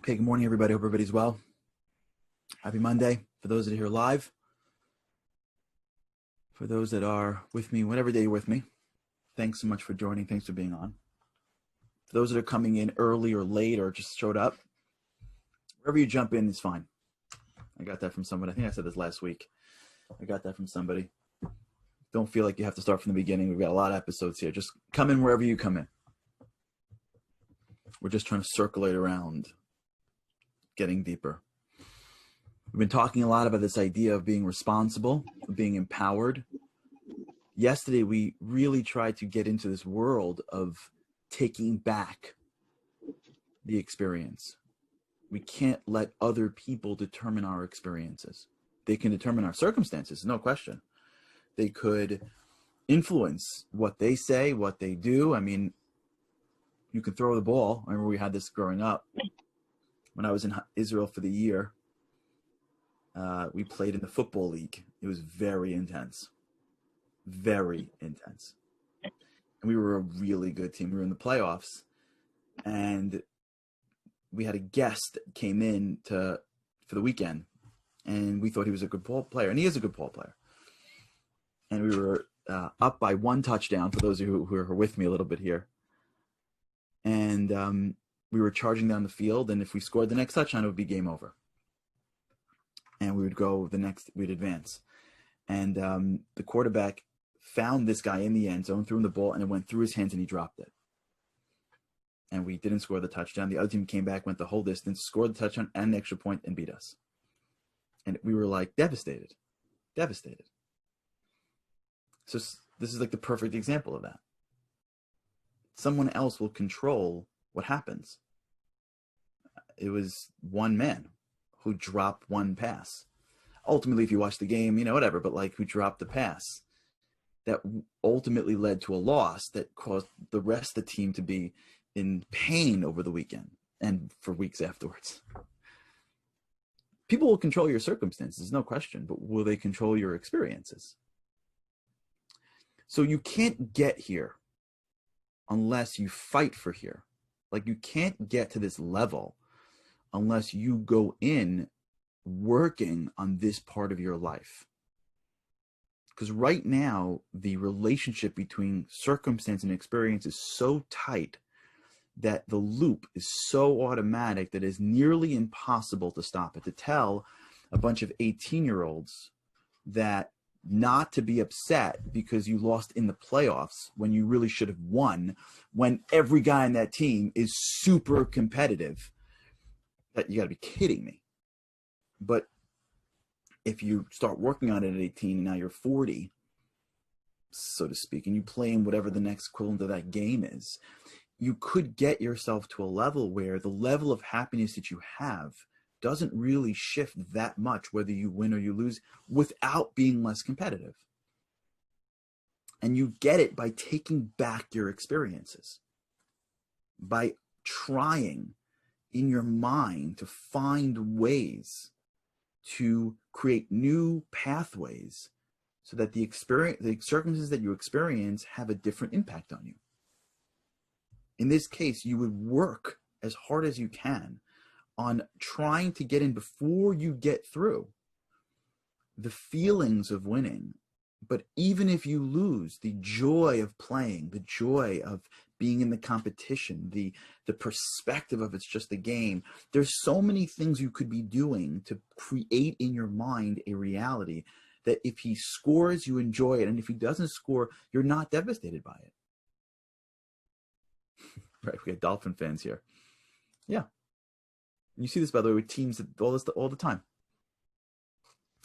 Okay, good morning, everybody. Hope everybody's well. Happy Monday. For those that are here live, for those that are with me, whatever day you're with me, thanks so much for joining. Thanks for being on. For those that are coming in early or late or just showed up, wherever you jump in is fine. I got that from somebody. I think I said this last week. I got that from somebody. Don't feel like you have to start from the beginning. We've got a lot of episodes here. Just come in wherever you come in. We're just trying to circulate around, getting deeper. We've been talking a lot about this idea of being responsible, of being empowered. Yesterday, we really tried to get into this world of taking back the experience. We can't let other people determine our experiences. They can determine our circumstances, no question. They could influence what they say, what they do. I mean, you can throw the ball. I remember we had this growing up. When I was in Israel for the year, we played in the football league. It was very intense. Very intense. And we were a really good team. We were in the playoffs. And we had a guest that came in for the weekend. And we thought he was a good ball player. And he is a good ball player. And we were up by one touchdown, for those of you who are with me a little bit here. And we were charging down the field. And if we scored the next touchdown, it would be game over. And we would go we'd advance. And the quarterback found this guy in the end zone, threw him the ball, and it went through his hands and he dropped it. And we didn't score the touchdown. The other team came back, went the whole distance, scored the touchdown and the extra point, and beat us. And we were like devastated. So this is like the perfect example of that. Someone else will control what happens. It was one man who dropped one pass. Ultimately, if you watch the game, whatever, but like who dropped the pass that ultimately led to a loss that caused the rest of the team to be in pain over the weekend and for weeks afterwards. People will control your circumstances, no question, but will they control your experiences? So you can't get here unless you fight for here. Like you can't get to this level unless you go in working on this part of your life. Because right now, the relationship between circumstance and experience is so tight that the loop is so automatic that it's nearly impossible to stop it. To tell a bunch of 18-year-olds that not to be upset because you lost in the playoffs when you really should have won, when every guy on that team is super competitive, that you got to be kidding me. But if you start working on it at 18 and now you're 40, so to speak, and you play in whatever the next equivalent of that game is, you could get yourself to a level where the level of happiness that you have doesn't really shift that much, whether you win or you lose, without being less competitive. And you get it by taking back your experiences, by trying in your mind to find ways to create new pathways so that the circumstances that you experience have a different impact on you. In this case, you would work as hard as you can on trying to get in before you get through the feelings of winning. But even if you lose, the joy of playing, the joy of being in the competition, the perspective of it's just a game. There's so many things you could be doing to create in your mind a reality that if he scores, you enjoy it. And if he doesn't score, you're not devastated by it. Right, we got Dolphin fans here. Yeah. You see this, by the way, with teams all the time.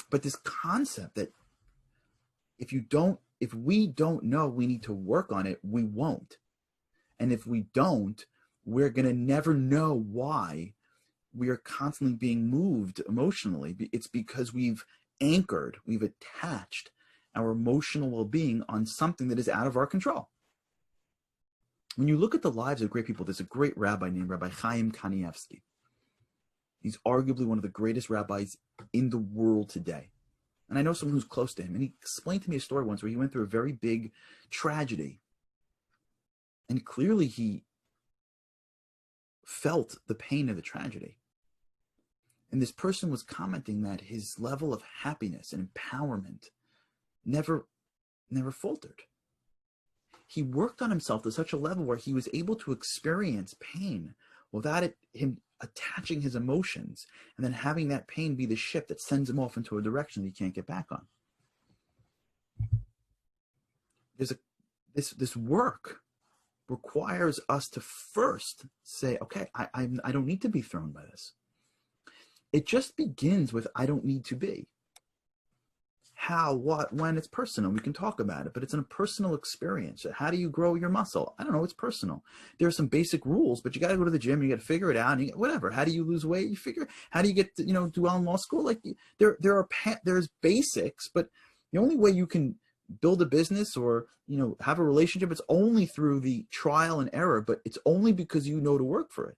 But this concept that if we don't know we need to work on it, we won't. And if we don't, we're going to never know why we are constantly being moved emotionally. It's because we've attached our emotional well-being on something that is out of our control. When you look at the lives of great people, there's a great rabbi named Rabbi Chaim Kanievsky. He's arguably one of the greatest rabbis in the world today. And I know someone who's close to him. And he explained to me a story once where he went through a very big tragedy. And clearly he felt the pain of the tragedy. And this person was commenting that his level of happiness and empowerment never faltered. He worked on himself to such a level where he was able to experience pain without him attaching his emotions and then having that pain be the ship that sends him off into a direction that he can't get back on. This work requires us to first say, okay, I don't need to be thrown by this. It just begins with, I don't need to be. How, what, when, it's personal. We can talk about it, but it's a personal experience. How do you grow your muscle? I don't know. It's personal. There are some basic rules, but you got to go to the gym. You got to figure it out. And whatever. How do you lose weight? You figure. How do you get to, do well in law school? Like there's basics, but the only way you can build a business or have a relationship, it's only through the trial and error. But it's only because you know to work for it.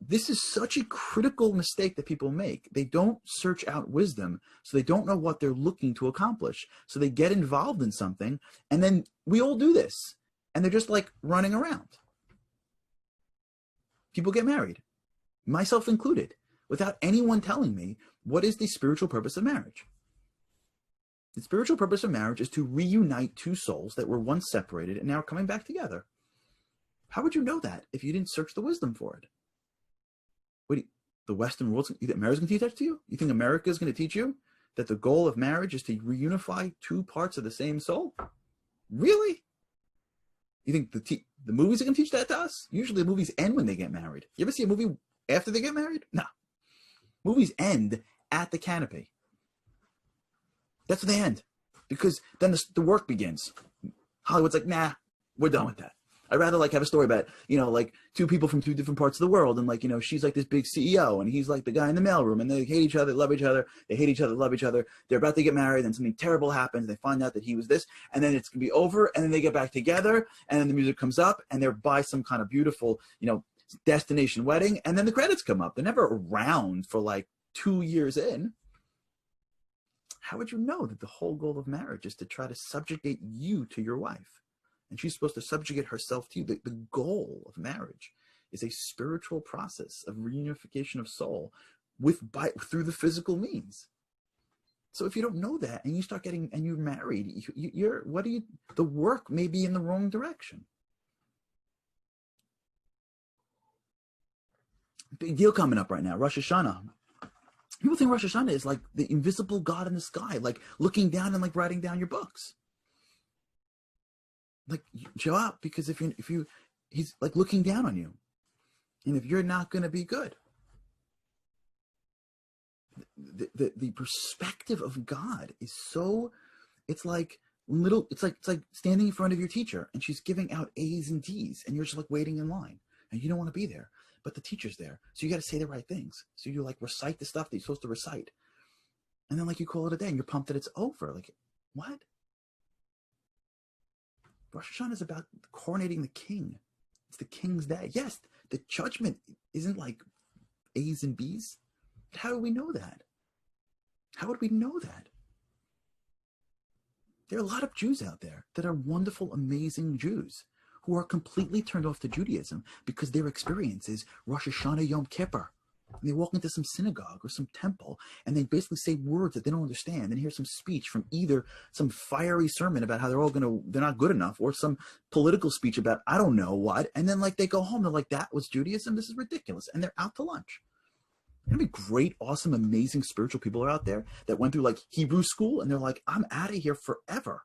This is such a critical mistake that people make. They don't search out wisdom, so they don't know what they're looking to accomplish. So they get involved in something, and then we all do this, and they're just like running around. People get married, myself included, without anyone telling me what is the spiritual purpose of marriage. The spiritual purpose of marriage is to reunite two souls that were once separated and now are coming back together. How would you know that if you didn't search the wisdom for it? The Western world, you think America's going to teach that to you? You think America is going to teach you that the goal of marriage is to reunify two parts of the same soul? Really? You think the movies are going to teach that to us? Usually the movies end when they get married. You ever see a movie after they get married? No. Movies end at the canopy. That's when they end. Because then the work begins. Hollywood's like, nah, we're done with that. I'd rather have a story about, two people from two different parts of the world. And she's like this big CEO and he's like the guy in the mailroom and they hate each other, love each other. They hate each other, love each other. They're about to get married and something terrible happens. They find out that he was this and then it's going to be over. And then they get back together and then the music comes up and they're by some kind of beautiful, destination wedding. And then the credits come up. They're never around for 2 years in. How would you know that the whole goal of marriage is to try to subjugate you to your wife? And she's supposed to subjugate herself to you. The goal of marriage is a spiritual process of reunification of soul through the physical means. So if you don't know that and you start and you're married, the work may be in the wrong direction. Big deal coming up right now, Rosh Hashanah. People think Rosh Hashanah is like the invisible God in the sky, like looking down and writing down your books. Show up, because if you he's looking down on you, and if you're not going to be good, the perspective of God is so, it's like standing in front of your teacher and she's giving out A's and D's and you're just waiting in line and you don't want to be there, but the teacher's there, so you got to say the right things. So you recite the stuff that you're supposed to recite, and then you call it a day and you're pumped that it's over. What? Rosh Hashanah is about coronating the king. It's the king's day. Yes, the judgment isn't A's and B's. But how do we know that? How would we know that? There are a lot of Jews out there that are wonderful, amazing Jews who are completely turned off to Judaism because their experience is Rosh Hashanah Yom Kippur. And they walk into some synagogue or some temple and they basically say words that they don't understand and hear some speech from either some fiery sermon about how they're not good enough, or some political speech about I don't know what, and then they go home, they're like, that was Judaism? This is ridiculous. And they're out to lunch. There'd be great, awesome, amazing spiritual people are out there that went through Hebrew school and they're like, I'm out of here forever.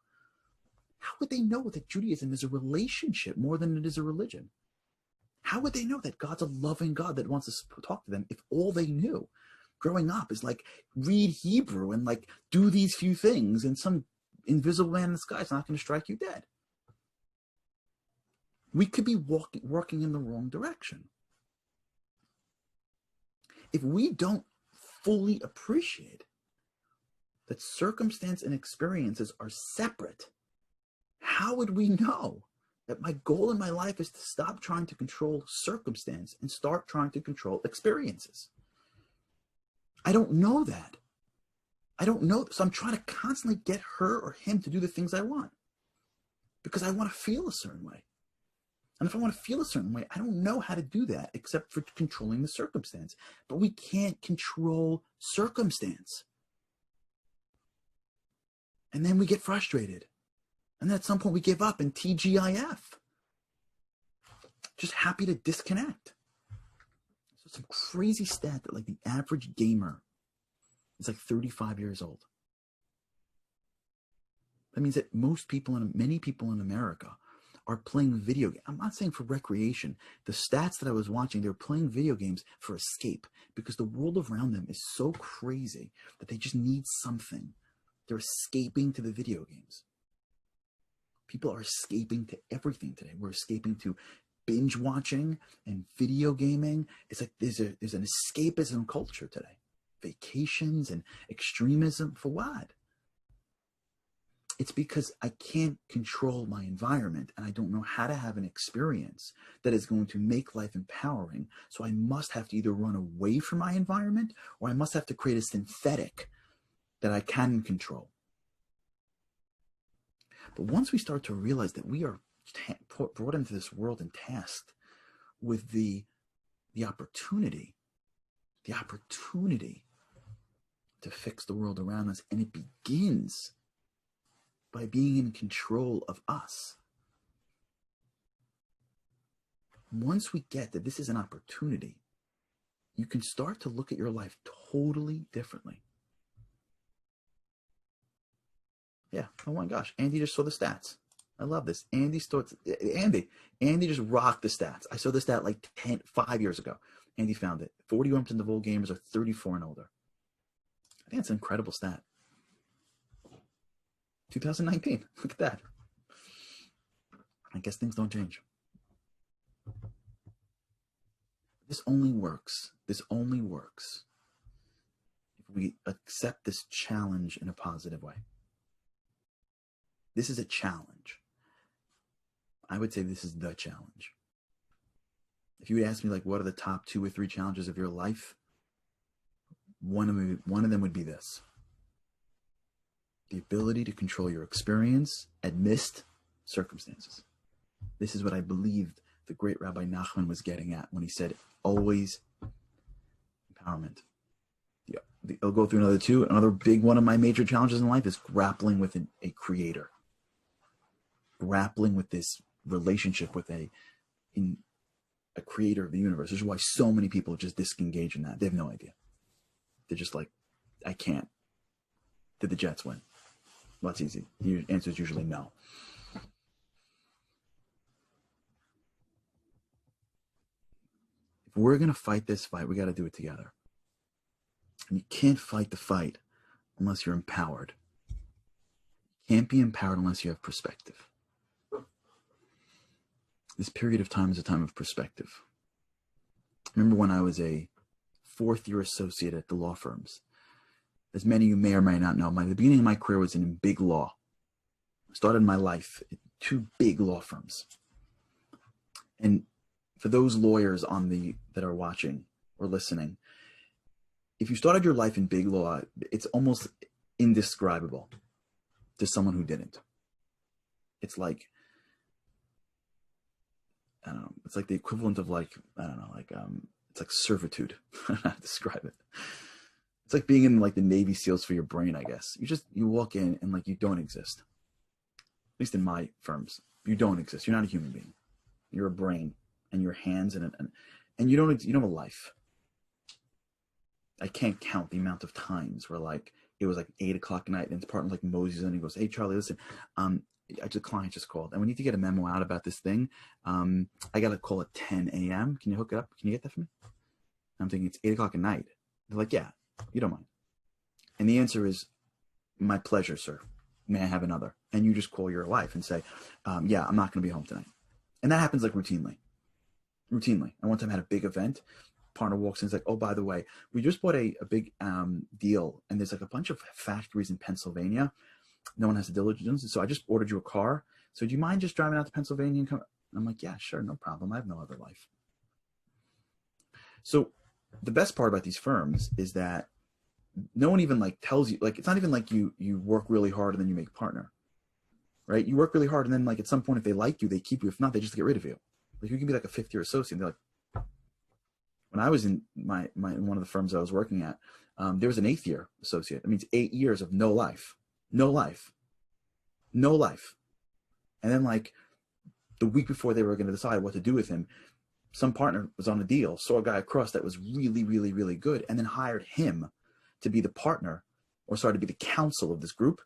How would they know that Judaism is a relationship more than it is a religion? How would they know that God's a loving God that wants to talk to them if all they knew growing up is read Hebrew and do these few things and some invisible man in the sky is not going to strike you dead? We could be working in the wrong direction. If we don't fully appreciate that circumstance and experiences are separate, how would we know that my goal in my life is to stop trying to control circumstance and start trying to control experiences? I don't know that. I don't know. So I'm trying to constantly get her or him to do the things I want because I want to feel a certain way. And if I want to feel a certain way, I don't know how to do that except for controlling the circumstance. But we can't control circumstance. And then we get frustrated. And then at some point we give up and TGIF. Just happy to disconnect. So it's a crazy stat that like the average gamer is like 35 years old. That means that many people in America are playing video games. I'm not saying for recreation. The stats that I was watching, they're playing video games for escape because the world around them is so crazy that they just need something. They're escaping to the video games. People are escaping to everything today. We're escaping to binge watching and video gaming. It's like there's an escapism culture today. Vacations and extremism for what? It's because I can't control my environment and I don't know how to have an experience that is going to make life empowering. So I must have to either run away from my environment or I must have to create a synthetic that I can control. But once we start to realize that we are brought into this world and tasked with the opportunity to fix the world around us, and it begins by being in control of us. Once we get that this is an opportunity, you can start to look at your life totally differently. Yeah, oh my gosh, Andy just saw the stats. I love this. Andy just rocked the stats. I saw the stat like 5 years ago. Andy found it. 41% of all gamers are 34 and older. I think that's an incredible stat. 2019. Look at that. I guess things don't change. This only works if we accept this challenge in a positive way. This is a challenge. I would say this is the challenge. If you would ask me, like, what are the top 2 or 3 challenges of your life? One of them would be this. The ability to control your experience amidst circumstances. This is what I believed the great Rabbi Nachman was getting at when he said, always empowerment. Yeah, I'll go through another 2. Another big one of my major challenges in life is grappling with a creator. Grappling with this relationship with a creator of the universe. This is why so many people just disengage in that. They have no idea. They're just like, I can't. Did the Jets win? Well, that's easy. The answer is usually no. If we're going to fight this fight, we got to do it together. And you can't fight the fight unless you're empowered. You can't be empowered unless you have perspective. This period of time is a time of perspective. I remember when I was a 4th-year associate at the law firms. As many of you may or may not know, the beginning of my career was in big law. I started my life at 2 big law firms. And for those lawyers that are watching or listening, if you started your life in big law, it's almost indescribable to someone who didn't. It's like, I don't know, it's like the equivalent of it's like servitude. I don't know how to describe it. It's like being in like the Navy SEALs for your brain, I guess. You walk in and like you don't exist. At least in my firms, you don't exist. You're not a human being. You're a brain and your hands and you don't have a life. I can't count the amount of times where like it was like 8 o'clock at night and it's partner like Moses and he goes, "Hey Charlie, listen, a client just called and we need to get a memo out about this thing. I got a call at 10 a.m. Can you hook it up? Can you get that for me?" I'm thinking it's 8 o'clock at night. They're like, "Yeah, you don't mind." And the answer is, "My pleasure, sir. May I have another?" And you just call your wife and say, "Yeah, I'm not going to be home tonight." And that happens like routinely. And one time I had a big event. Partner walks in and is like, "Oh, by the way, we just bought a big deal and there's like a bunch of factories in Pennsylvania. No one has the diligence. So I just ordered you a car. So do you mind just driving out to Pennsylvania and come?" And I'm like, "Yeah, sure. No problem. I have no other life." So the best part about these firms is that no one even like tells you, like, it's not even like you work really hard and then you make partner, right? You work really hard and then like at some point, if they like you, they keep you. If not, they just get rid of you. Like you can be like a fifth-year associate. And they're like, when I was in one of the firms I was working at, there was an eighth-year associate. That means 8 years of no life, no life, no life. And then like the week before they were going to decide what to do with him, some partner was on a deal, saw a guy across that was really, really, really good, and then hired him to be the partner, or sorry, to be the counsel of this group.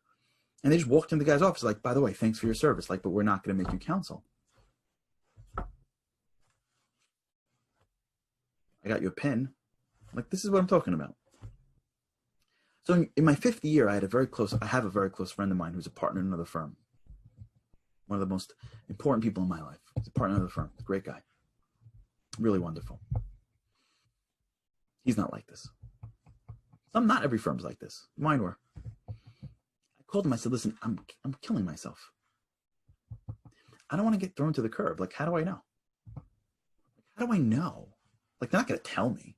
And they just walked in the guy's office like, by the way, thanks for your service. Like, but we're not going to make you counsel. I got you a pen. Like, this is what I'm talking about. So in my fifth year, I have a very close friend of mine who's a partner in another firm. One of the most important people in my life. He's a partner in another firm. He's a great guy. Really wonderful. He's not like this. Not every firm's like this. Mine were. I called him. I said, listen, I'm killing myself. I don't want to get thrown to the curb. Like, how do I know? How do I know? Like, they're not going to tell me.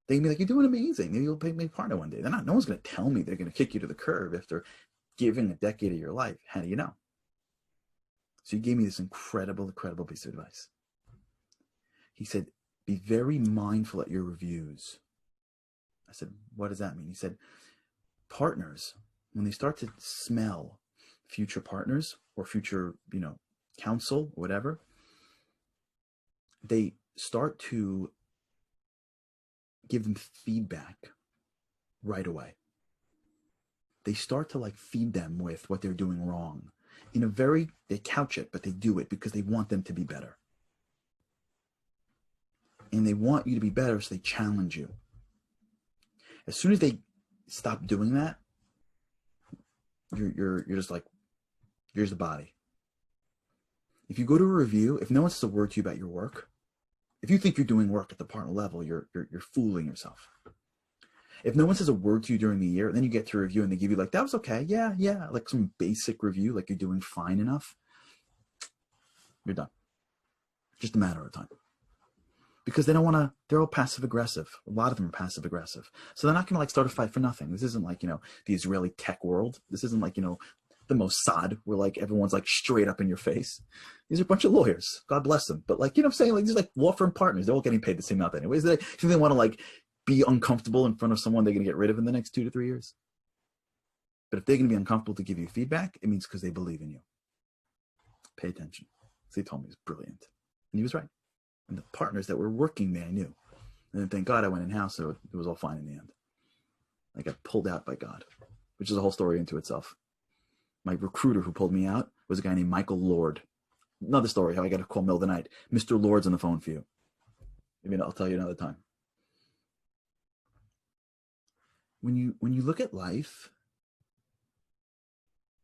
They can be like, you're doing amazing. Maybe you'll pay me partner one day. No one's going to tell me they're going to kick you to the curb after giving a decade of your life. How do you know? So he gave me this incredible piece of advice. He said, be very mindful at your reviews. I said, what does that mean? He said, partners, when they start to smell future partners or future, counsel, or whatever, they start to give them feedback right away. They start to like feed them with what they're doing wrong. They couch it, but they do it because they want them to be better. And they want you to be better, so they challenge you. As soon as they stop doing that, you're just like, here's the body. If you go to a review, if no one says a word to you about your work, if you think you're doing work at the partner level, you're fooling yourself. If no one says a word to you during the year, then you get to a review and they give you like, that was okay, yeah, like some basic review, like you're doing fine enough, you're done. Just a matter of time. Because they don't want to, they're all passive aggressive. A lot of them are passive aggressive. So they're not going to like start a fight for nothing. This isn't like, the Israeli tech world. This isn't like, the Mossad where like everyone's like straight up in your face. These are a bunch of lawyers. God bless them. But like, I'm saying, like these like law firm partners, they're all getting paid the same amount anyways. If they want to like be uncomfortable in front of someone they're going to get rid of in the next 2 to 3 years. But if they're going to be uncomfortable to give you feedback, it means because they believe in you. Pay attention. So he told me he was brilliant. And he was right. And the partners that were working there, I knew. And then thank God I went in-house, so it was all fine in the end. I got pulled out by God, which is a whole story into itself. My recruiter who pulled me out was a guy named Michael Lord. Another story, how I got to call middle of the night. Mr. Lord's on the phone for you. Maybe I'll tell you another time. When you look at life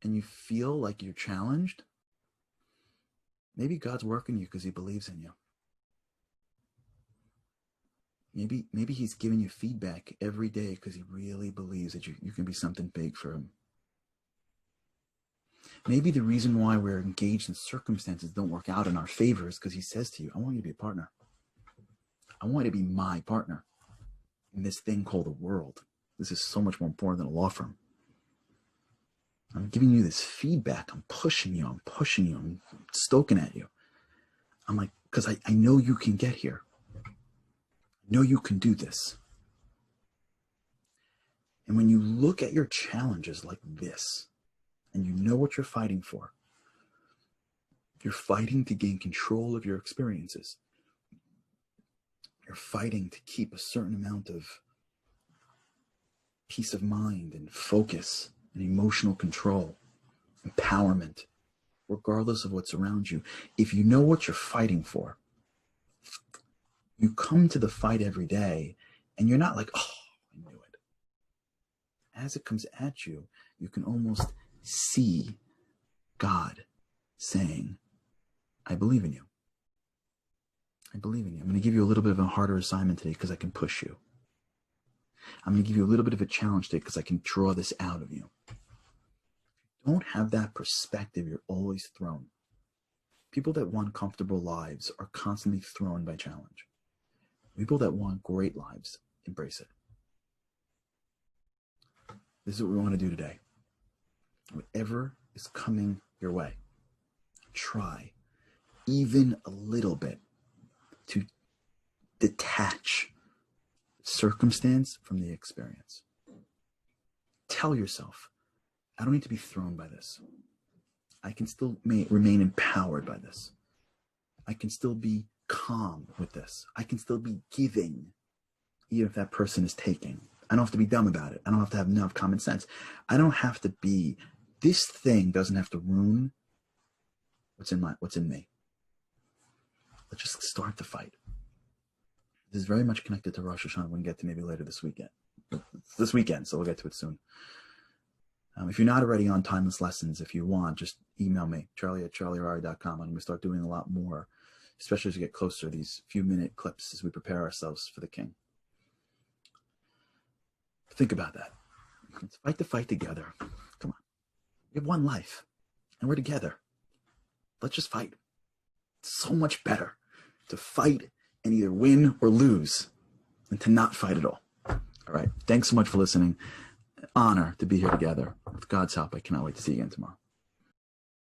and you feel like you're challenged, maybe God's working you because he believes in you. Maybe he's giving you feedback every day because he really believes that you can be something big for him. Maybe the reason why we're engaged in circumstances don't work out in our favor is because he says to you, I want you to be a partner. I want you to be my partner in this thing called the world. This is so much more important than a law firm. I'm giving you this feedback. I'm pushing you. I'm stoking at you. I'm like, because I know you can get here. I know you can do this. And when you look at your challenges like this, and you know what you're fighting for, you're fighting to gain control of your experiences. You're fighting to keep a certain amount of peace of mind and focus and emotional control, empowerment, regardless of what's around you. If you know what you're fighting for, you come to the fight every day and you're not like, oh, I knew it. As it comes at you, you can almost see God saying, I believe in you. I believe in you. I'm going to give you a little bit of a harder assignment today because I can push you. I'm going to give you a little bit of a challenge today because I can draw this out of you. If you don't have that perspective, you're always thrown. People that want comfortable lives are constantly thrown by challenge. People that want great lives embrace it. This is what we want to do today. Whatever is coming your way, try even a little bit, to detach circumstance from the experience. Tell yourself, I don't need to be thrown by this. I can still remain empowered by this. I can still be calm with this. I can still be giving, even if that person is taking. I don't have to be dumb about it. I don't have to have enough common sense. I don't have to be, this thing doesn't have to ruin what's in me. Let's just start the fight. This is very much connected to Rosh Hashanah. We'll get to maybe later this weekend. So we'll get to it soon. If you're not already on Timeless Lessons, if you want, just email me, charlie@charlieharari.com. I'm going to start doing a lot more, especially as we get closer, these few-minute clips as we prepare ourselves for the King. Think about that. Let's fight the fight together. Come on. We have one life, and we're together. Let's just fight. It's so much better to fight and either win or lose than to not fight at all. All right. Thanks so much for listening. Honor to be here together. With God's help, I cannot wait to see you again tomorrow.